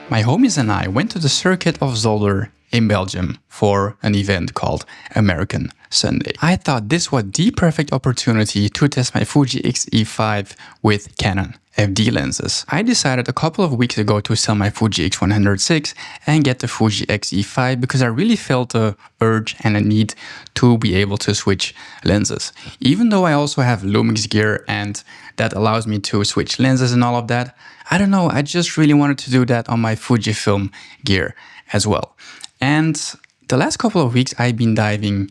My homies and I went to the circuit of Zolder in Belgium for an event called American Sunday. I thought this was the perfect opportunity to test my Fuji X-E5 with Canon FD lenses. I decided a couple of weeks ago to sell my Fuji X106 and get the Fuji X-E5 because I really felt the urge and a need to be able to switch lenses. Even though I also have Lumix gear and that allows me to switch lenses and all of that, I don't know, I just really wanted to do that on my Fujifilm gear as well. And the last couple of weeks I've been diving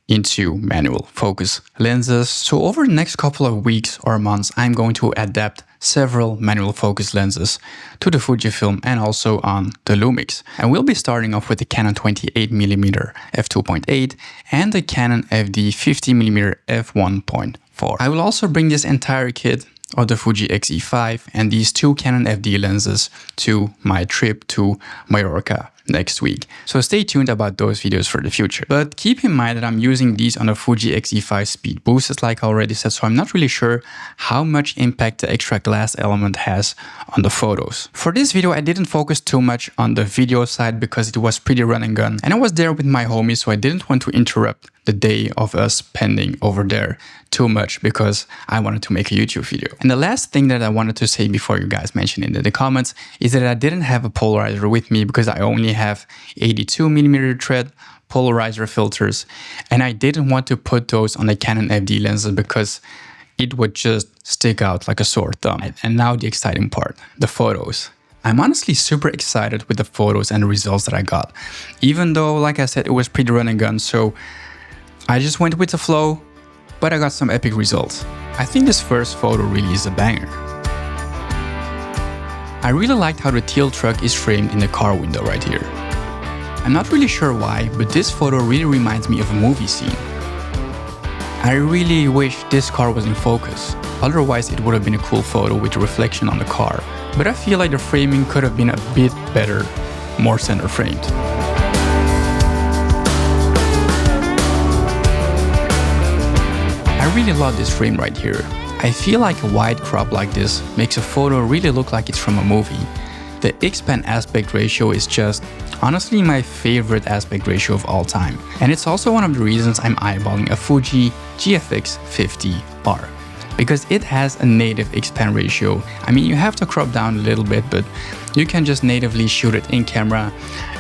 into manual focus lenses. So over the next couple of weeks or months, I'm going to adapt several manual focus lenses to the Fujifilm and also on the Lumix. And we'll be starting off with the Canon 28mm f2.8 and the Canon FD 50mm f1.4. I will also bring this entire kit of the Fuji X-E5 and these two Canon FD lenses to my trip to Mallorca next week. So stay tuned about those videos for the future. But keep in mind that I'm using these on the Fuji X-E5 speed boosters like I already said, so I'm not really sure how much impact the extra glass element has on the photos. For this video I didn't focus too much on the video side because it was pretty run and gun and I was there with my homies, so I didn't want to interrupt the day of us spending over there too much because I wanted to make a YouTube video. And the last thing that I wanted to say before you guys mention it in the comments is that I didn't have a polarizer with me because I only have 82mm thread polarizer filters and I didn't want to put those on the Canon FD lenses because it would just stick out like a sore thumb. And now the exciting part, the photos. I'm honestly super excited with the photos and the results that I got. Even though, like I said, it was pretty run and gun, so I just went with the flow, but I got some epic results. I think this first photo really is a banger. I really liked how the teal truck is framed in the car window right here. I'm not really sure why, but this photo really reminds me of a movie scene. I really wish this car was in focus, otherwise it would have been a cool photo with the reflection on the car, but I feel like the framing could have been a bit better, more center framed. I really love this frame right here. I feel like a wide crop like this makes a photo really look like it's from a movie. The X-Pan aspect ratio is just honestly my favorite aspect ratio of all time. And it's also one of the reasons I'm eyeballing a Fuji GFX 50R. Because it has a native X-Pan ratio. I mean, you have to crop down a little bit, but you can just natively shoot it in camera.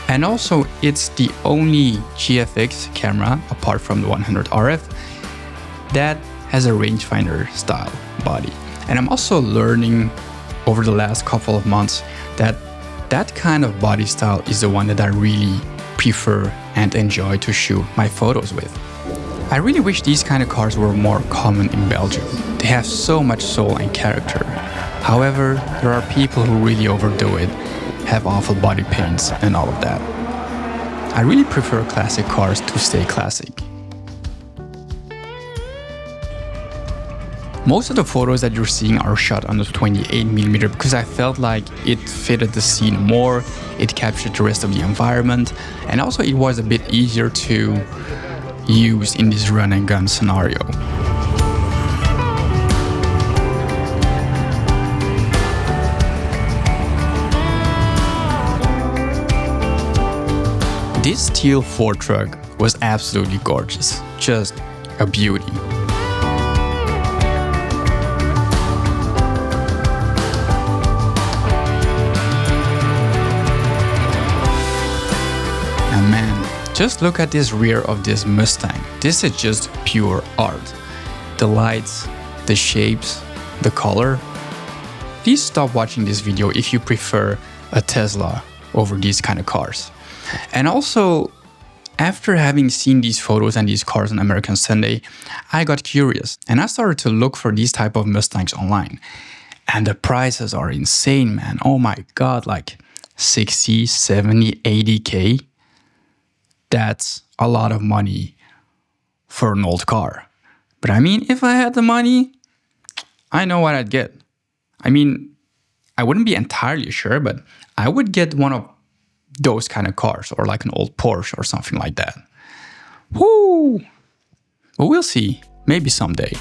And also, it's the only GFX camera, apart from the 100 RF, that has a rangefinder style body. And I'm also learning over the last couple of months that that kind of body style is the one that I really prefer and enjoy to shoot my photos with. I really wish these kind of cars were more common in Belgium. They have so much soul and character. However, there are people who really overdo it, have awful body paints and all of that. I really prefer classic cars to stay classic. Most of the photos that you're seeing are shot on the 28mm because I felt like it fitted the scene more, it captured the rest of the environment, and also it was a bit easier to use in this run and gun scenario. This teal Ford truck was absolutely gorgeous, just a beauty. And man, just look at this rear of this Mustang. This is just pure art. The lights, the shapes, the color. Please stop watching this video if you prefer a Tesla over these kind of cars. And also, after having seen these photos and these cars on American Sunday, I got curious and I started to look for these type of Mustangs online. And the prices are insane, man. Oh my God, like 60, 70, 80K. That's a lot of money for an old car. But I mean, if I had the money, I know what I'd get. I mean, I wouldn't be entirely sure, but I would get one of those kind of cars, or like an old Porsche or something like that. Woo! But we'll see. Maybe someday.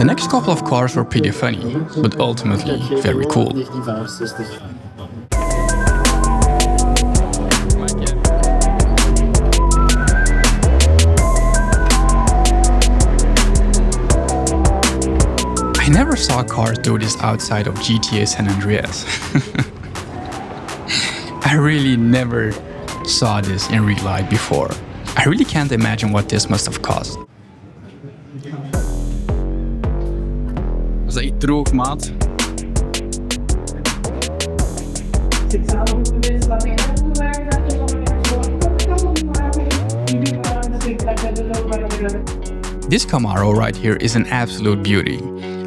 The next couple of cars were pretty funny, but ultimately very cool. I never saw cars do this outside of GTA San Andreas. I really never saw this in real life before. I really can't imagine what this must have cost. Dat is echt droog, maat. This Camaro right here is an absolute beauty.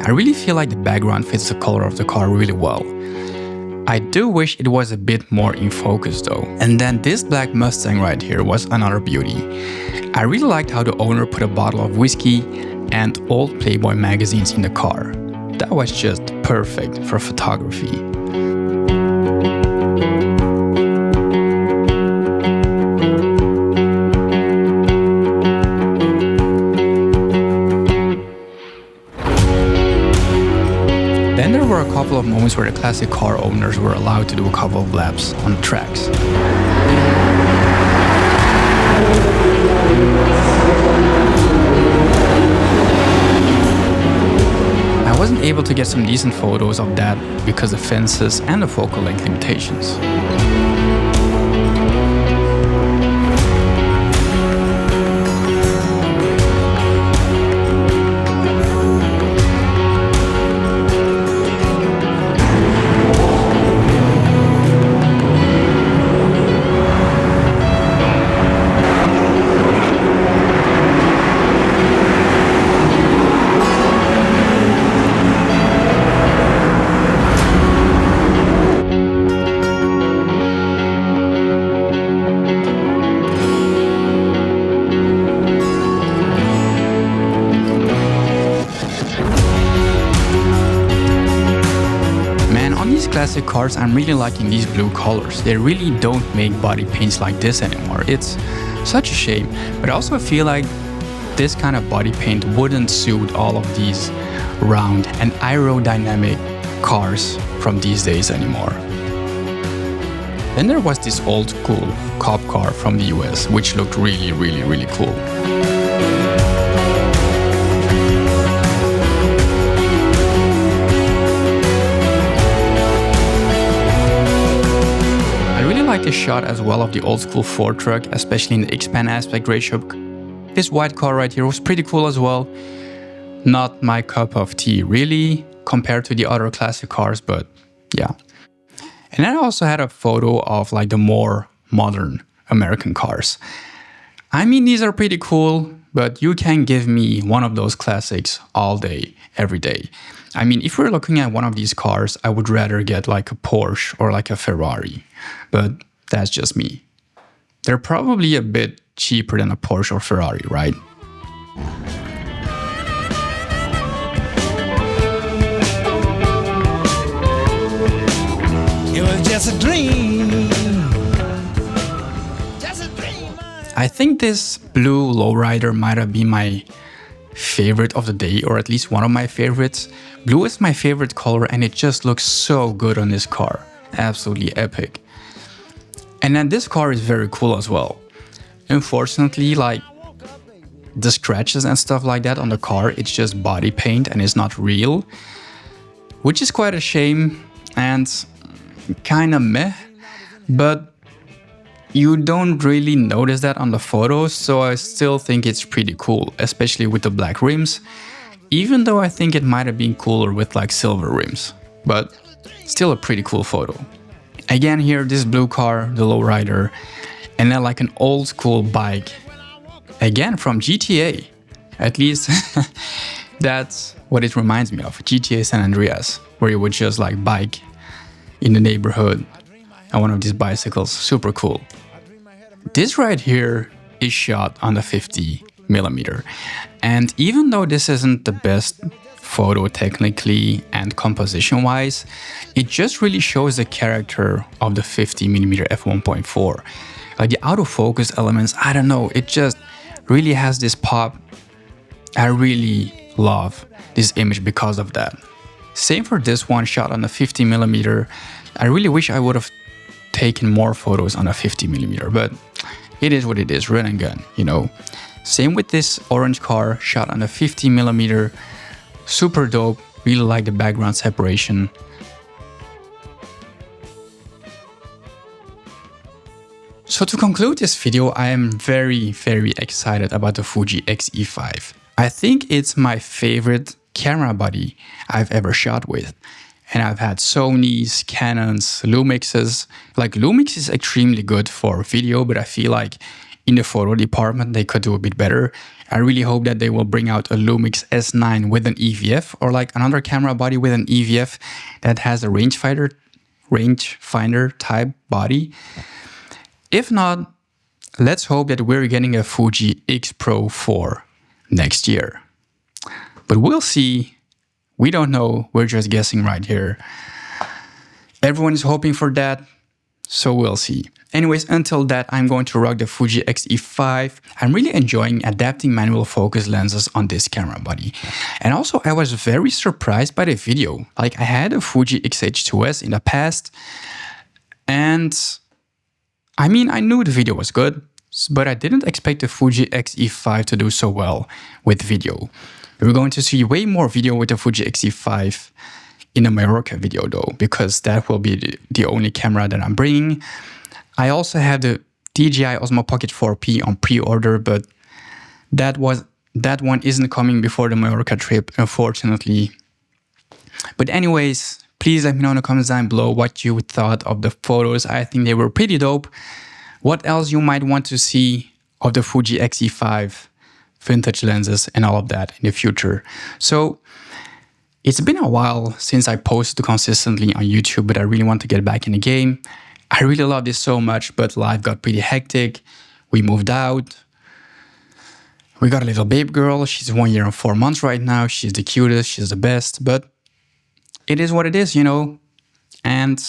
I really feel like the background fits the color of the car really well. I do wish it was a bit more in focus though. And then this black Mustang right here was another beauty. I really liked how the owner put a bottle of whiskey and old Playboy magazines in the car. That was just perfect for photography. Then there were a couple of moments where the classic car owners were allowed to do a couple of laps on the tracks. I wasn't able to get some decent photos of that because of fences and the focal length limitations. Classic cars, I'm really liking these blue colors. They really don't make body paints like this anymore. It's such a shame, but I also feel like this kind of body paint wouldn't suit all of these round and aerodynamic cars from these days anymore. Then there was this old school cop car from the US, which looked really cool. The shot as well of the old school Ford truck, especially in the expand aspect ratio. This white car right here was pretty cool as well. Not my cup of tea really compared to the other classic cars, but yeah. And then I also had a photo of like the more modern American cars. I mean, these are pretty cool, but you can give me one of those classics all day, every day. I mean, if we're looking at one of these cars, I would rather get like a Porsche or like a Ferrari, but that's just me. They're probably a bit cheaper than a Porsche or Ferrari, right? It was just a dream. Just a dream. I think this blue lowrider might have been my favorite of the day, or at least one of my favorites. Blue is my favorite color and it just looks so good on this car. Absolutely epic. And then this car is very cool as well. Unfortunately, like the scratches and stuff like that on the car, it's just body paint and it's not real, which is quite a shame and kind of meh, but you don't really notice that on the photos, so I still think it's pretty cool, especially with the black rims, even though I think it might have been cooler with like silver rims, but still a pretty cool photo. Again here, this blue car, the lowrider, and then like an old school bike, again from GTA. At least that's what it reminds me of, GTA San Andreas, where you would just like bike in the neighborhood on one of these bicycles, super cool. This right here is shot on the 50mm, and even though this isn't the best photo technically and composition wise, it just really shows the character of the 50mm f1.4. Like the autofocus elements, I don't know, it just really has this pop. I really love this image because of that. Same for this one, shot on a 50mm. I really wish I would have taken more photos on a 50mm, but it is what it is, run and gun, you know. Same with this orange car, shot on a 50mm, super dope, really like the background separation. So to conclude this video, I am very, very excited about the Fuji X-E5. I think it's my favorite camera body I've ever shot with. And I've had Sonys, Canons, Lumixes. Like Lumix is extremely good for video, but I feel like in the photo department they could do a bit better. I really hope that they will bring out a Lumix S9 with an EVF, or like another camera body with an EVF that has a rangefinder type body. If not, let's hope that we're getting a Fuji X Pro 4 next year. But we'll see. We don't know. We're just guessing right here. Everyone is hoping for that, so we'll see. Anyways, until that, I'm going to rock the Fuji X-E5. I'm really enjoying adapting manual focus lenses on this camera body. And also, I was very surprised by the video. Like, I had a Fuji X-H2S in the past, and I mean, I knew the video was good, but I didn't expect the Fuji X-E5 to do so well with video. We're going to see way more video with the Fuji X-E5 in a Mallorca video though, because that will be the only camera that I'm bringing. I also have the DJI Osmo Pocket 4P on pre-order, but that one isn't coming before the Mallorca trip, unfortunately. But anyways, please let me know in the comments down below what you thought of the photos. I think they were pretty dope. What else you might want to see of the Fuji X-E5, vintage lenses and all of that in the future. So it's been a while since I posted consistently on YouTube, but I really want to get back in the game. I really love this so much, but life got pretty hectic. We moved out. We got a little babe girl. She's 1 year and 4 months right now. She's the cutest. She's the best. But it is what it is, you know. And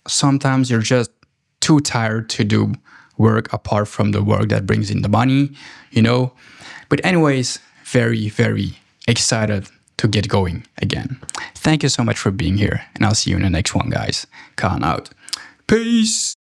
sometimes you're just too tired to do work apart from the work that brings in the money, you know. But anyways, very, very excited to get going again. Thank you so much for being here, and I'll see you in the next one, guys. Khan out. Peace!